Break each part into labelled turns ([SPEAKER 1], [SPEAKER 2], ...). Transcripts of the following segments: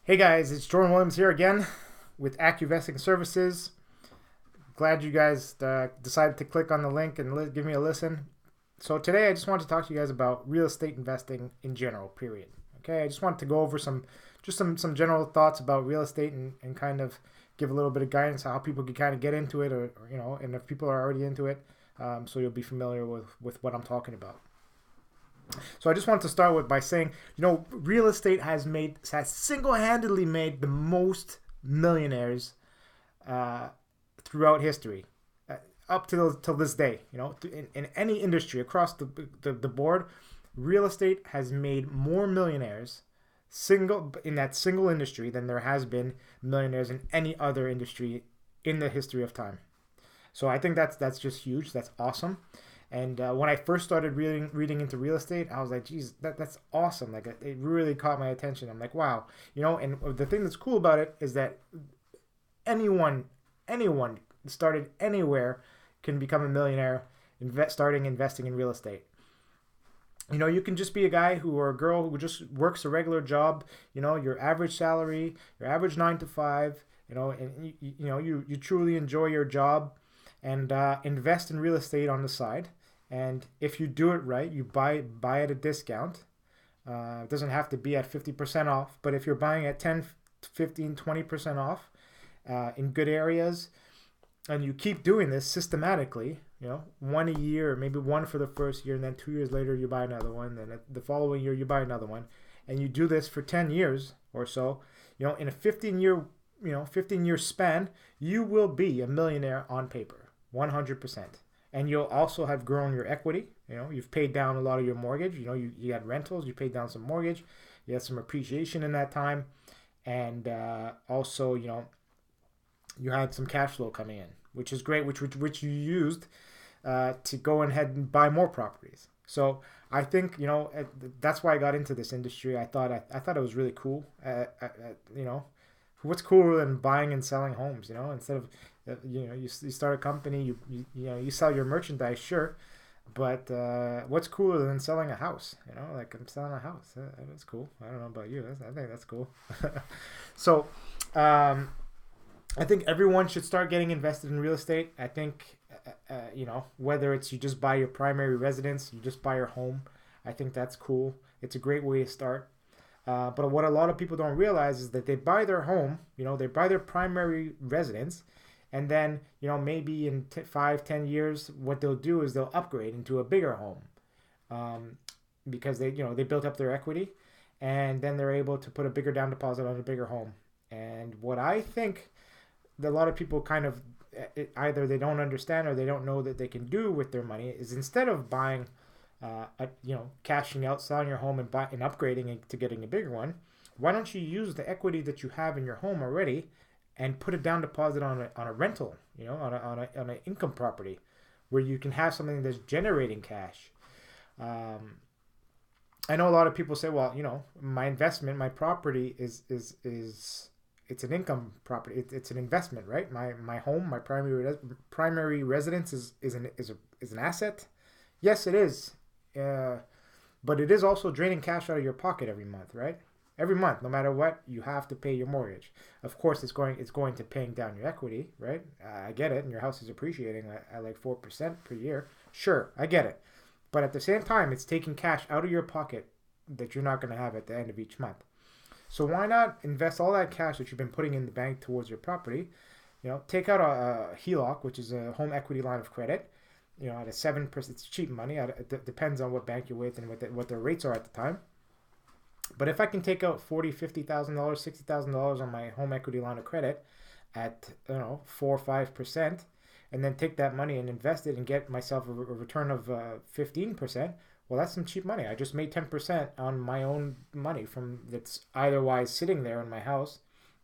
[SPEAKER 1] Hey guys, it's Jordan Williams here again with AccuVesting Services. Glad you guys decided to click on the link and give me a listen. So today I just wanted to talk to you guys about real estate investing in general, period. Okay, I just wanted to go over some general thoughts about real estate and kind of give a little bit of guidance on how people can kind of get into it or and if people are already into it, so you'll be familiar with what I'm talking about. So I just wanted to start with by saying, real estate has single-handedly made the most millionaires uh, throughout history, up till this day. In any industry across the board, real estate has made more millionaires single in that single industry than there has been millionaires in any other industry in the history of time. So I think that's just huge. That's awesome. And when I first started reading into real estate, I was like, geez, that's awesome. Like it really caught my attention. I'm like, wow, And the thing that's cool about it is that anyone started anywhere can become a millionaire, starting investing in real estate. You can just be a guy who or a girl who just works a regular job. Your average salary, your average 9 to 5. And you truly enjoy your job and invest in real estate on the side. And if you do it right, you buy at a discount. It doesn't have to be at 50% off, but if you're buying at 10, 15, 20% off in good areas, and you keep doing this systematically, one a year, or maybe one for the first year, and then 2 years later you buy another one, then the following year you buy another one, and you do this for 10 years or so, in a 15-year span, you will be a millionaire on paper, 100%. And you'll also have grown your equity. You've paid down a lot of your mortgage. You had rentals, you paid down some mortgage, you had some appreciation in that time, and also, you had some cash flow coming in, which is great, which you used to go ahead and buy more properties. So I think that's why I got into this industry. I thought it was really cool. What's cooler than buying and selling homes? Instead of you start a company, you sell your merchandise, sure, but what's cooler than selling a house? Like I'm selling a house. That's cool. I don't know about you. I think that's cool. So I think everyone should start getting invested in real estate. I think whether it's you just buy your primary residence, you just buy your home. I think that's cool. It's a great way to start. But what a lot of people don't realize is that they buy their home, they buy their primary residence, and then, maybe in 5, 10 years, what they'll do is they'll upgrade into a bigger home, because they built up their equity, and then they're able to put a bigger down deposit on a bigger home. And what I think that a lot of people kind of either they don't understand or they don't know that they can do with their money is instead of buying cashing out, selling your home and upgrading it to getting a bigger one, why don't you use the equity that you have in your home already and put a down deposit on a rental, on an income property where you can have something that's generating cash. I know a lot of people say, well, my investment, my property is it's an income property. It's an investment, right? My home, my primary residence is an asset. Yes, it is. But it is also draining cash out of your pocket every month, right? Every month, no matter what, you have to pay your mortgage. Of course, it's going to paying down your equity, right? I get it, and your house is appreciating at like 4% per year. Sure, I get it, but at the same time, it's taking cash out of your pocket that you're not going to have at the end of each month. So why not invest all that cash that you've been putting in the bank towards your property? Take out a HELOC, which is a home equity line of credit, at a 7%. It's cheap money. It depends on what bank you're with and what their rates are at the time. But if I can take out $40,000, $50,000, $60,000 on my home equity line of credit at 4 or 5%, and then take that money and invest it and get myself a return of 15%, well, that's some cheap money. I just made 10% on my own money from that's otherwise sitting there in my house,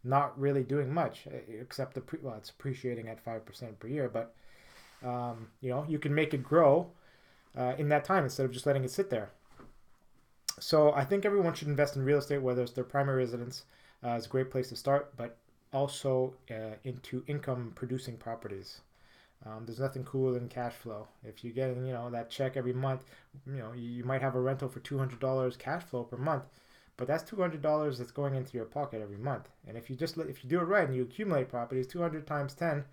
[SPEAKER 1] not really doing much except it's appreciating at 5% per year, but you can make it grow in that time instead of just letting it sit there. So I think everyone should invest in real estate, whether it's their primary residence. It's a great place to start, but also into income producing properties. There's nothing cooler than cash flow. If you're getting, that check every month, you might have a rental for $200 cash flow per month, but that's $200 that's going into your pocket every month. And if you do it right and you accumulate properties, 200 times 10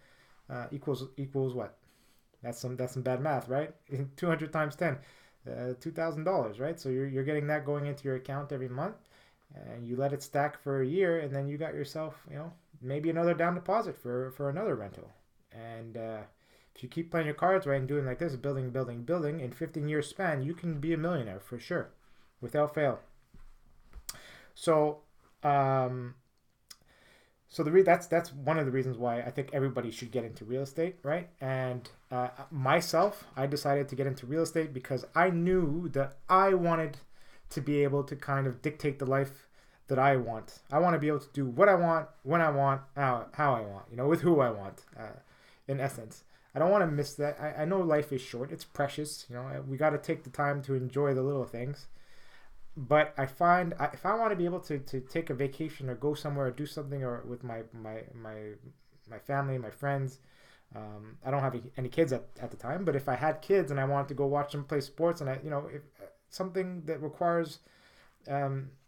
[SPEAKER 1] equals what? That's some bad math, right? 200 times 10, $2,000, right? So you're getting that going into your account every month, and you let it stack for a year, and then you got yourself, maybe another down deposit for another rental. And if you keep playing your cards right and doing like this, building, building, building, in 15 years span, you can be a millionaire for sure, without fail. So, that's one of the reasons why I think everybody should get into real estate, right? And myself, I decided to get into real estate because I knew that I wanted to be able to kind of dictate the life that I want. I want to be able to do what I want, when I want, how I want, with who I want, in essence. I don't want to miss that. I know life is short. It's precious. We got to take the time to enjoy the little things. But I find if I want to be able to take a vacation or go somewhere or do something or with my family, my friends, I don't have any kids at the time. But if I had kids and I wanted to go watch them play sports and if something that requires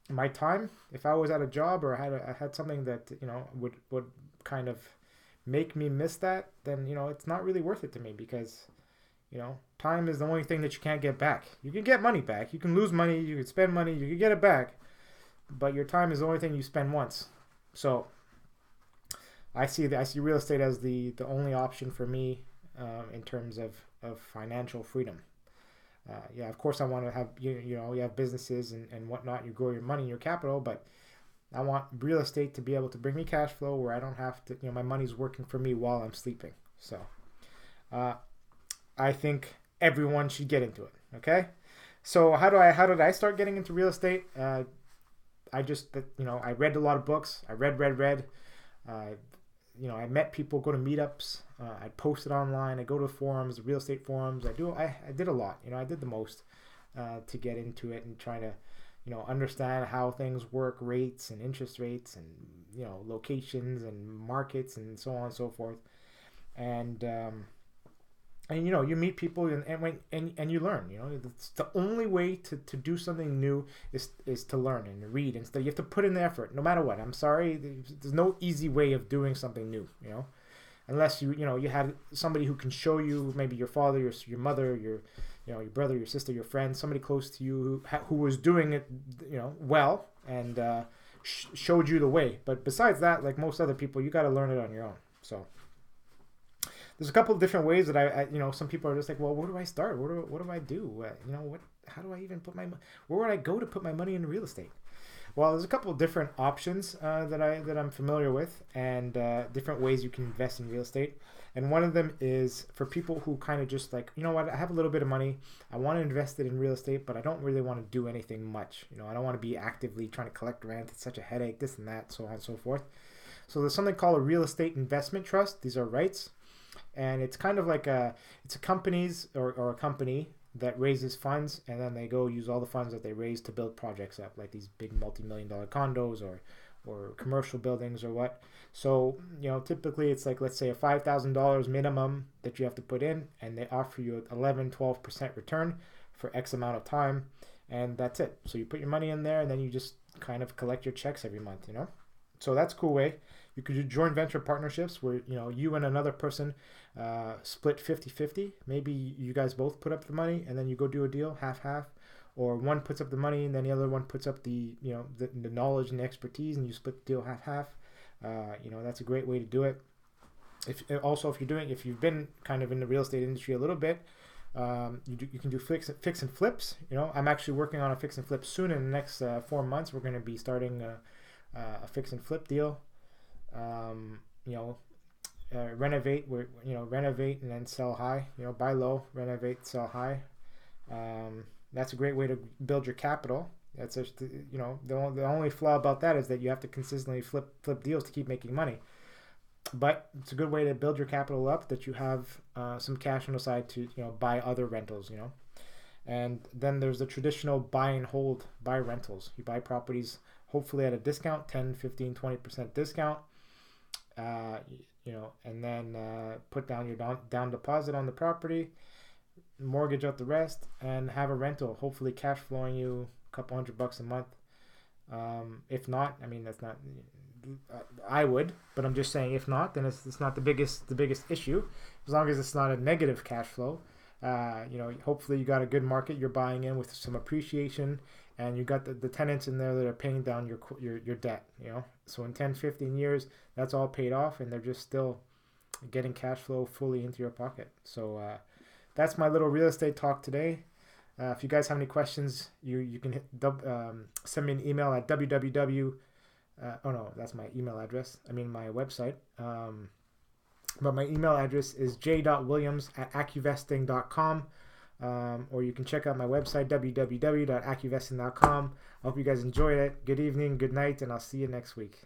[SPEAKER 1] my time, if I was at a job or I had something that would kind of make me miss that, then it's not really worth it to me because time is the only thing that you can't get back. You can get money back. You can lose money. You can spend money. You can get it back. But your time is the only thing you spend once. So I see real estate as the only option for me in terms of financial freedom. Of course I want to have, you have businesses and whatnot. You grow your money and your capital, but I want real estate to be able to bring me cash flow where I don't have to, my money's working for me while I'm sleeping. So, I think everyone should get into it. Okay, so how did I start getting into real estate? I read a lot of books. I read. I met people, go to meetups. I posted online. I go to forums, real estate forums. I did a lot. I did the most to get into it and try to understand how things work, rates and interest rates, and locations and markets and so on and so forth. And you meet people and you learn. It's the only way to do something new is to learn and read and study. You have to put in the effort, no matter what. I'm sorry, there's no easy way of doing something new. Unless you had somebody who can show you, maybe your father, your mother, your brother, your sister, your friend, somebody close to you who was doing it well and showed you the way. But besides that, like most other people, you got to learn it on your own. So there's a couple of different ways that I some people are just like, well, where do I start? What do I do? How do I even where would I go to put my money in real estate? Well, there's a couple of different options that I'm familiar with, and different ways you can invest in real estate. And one of them is for people who kind of just like, I have a little bit of money, I want to invest it in real estate, but I don't really want to do anything much. I don't want to be actively trying to collect rent. It's such a headache, this and that, so on and so forth. So there's something called a real estate investment trust. These are REITs. And it's kind of like it's a companies or a company that raises funds, and then they go use all the funds that they raise to build projects up, like these big multi-million-dollar condos or commercial buildings or what. So, typically it's like, let's say a $5,000 minimum that you have to put in, and they offer you 11-12% return for X amount of time, and that's it. So you put your money in there, and then you just kind of collect your checks every month, So that's a cool way. You could do joint venture partnerships where, you and another person split 50-50. Maybe you guys both put up the money and then you go do a deal half-half. Or one puts up the money and then the other one puts up the knowledge and the expertise, and you split the deal half-half. That's a great way to do it. If you've been kind of in the real estate industry a little bit, you can do fix and flips. I'm actually working on a fix and flip soon. In the next 4 months, we're going to be starting a fix and flip deal. Renovate and then sell high. Buy low, renovate, sell high. That's a great way to build your capital. That's just, the only flaw about that is that you have to consistently flip deals to keep making money. But it's a good way to build your capital up, that you have some cash on the side to buy other rentals. And then there's the traditional buy and hold, buy rentals. You buy properties hopefully at a discount, 10, 15, 20% discount. And then put down your down deposit on the property, mortgage out the rest, and have a rental, hopefully cash flowing you a couple $100 a month. If not, I mean, that's not. I would, but I'm just saying, if not, then it's not the biggest issue, as long as it's not a negative cash flow. Hopefully you got a good market. You're buying in with some appreciation, and you got the tenants in there that are paying down your debt. So in 10, 15 years, that's all paid off, and they're just still getting cash flow fully into your pocket. So that's my little real estate talk today. If you guys have any questions, you can send me an email at www. Oh no, that's my email address. I mean my website. But my email address is j.williams@accuvesting.com. Or you can check out my website, www.accuvesting.com. I hope you guys enjoyed it. Good evening, good night, and I'll see you next week.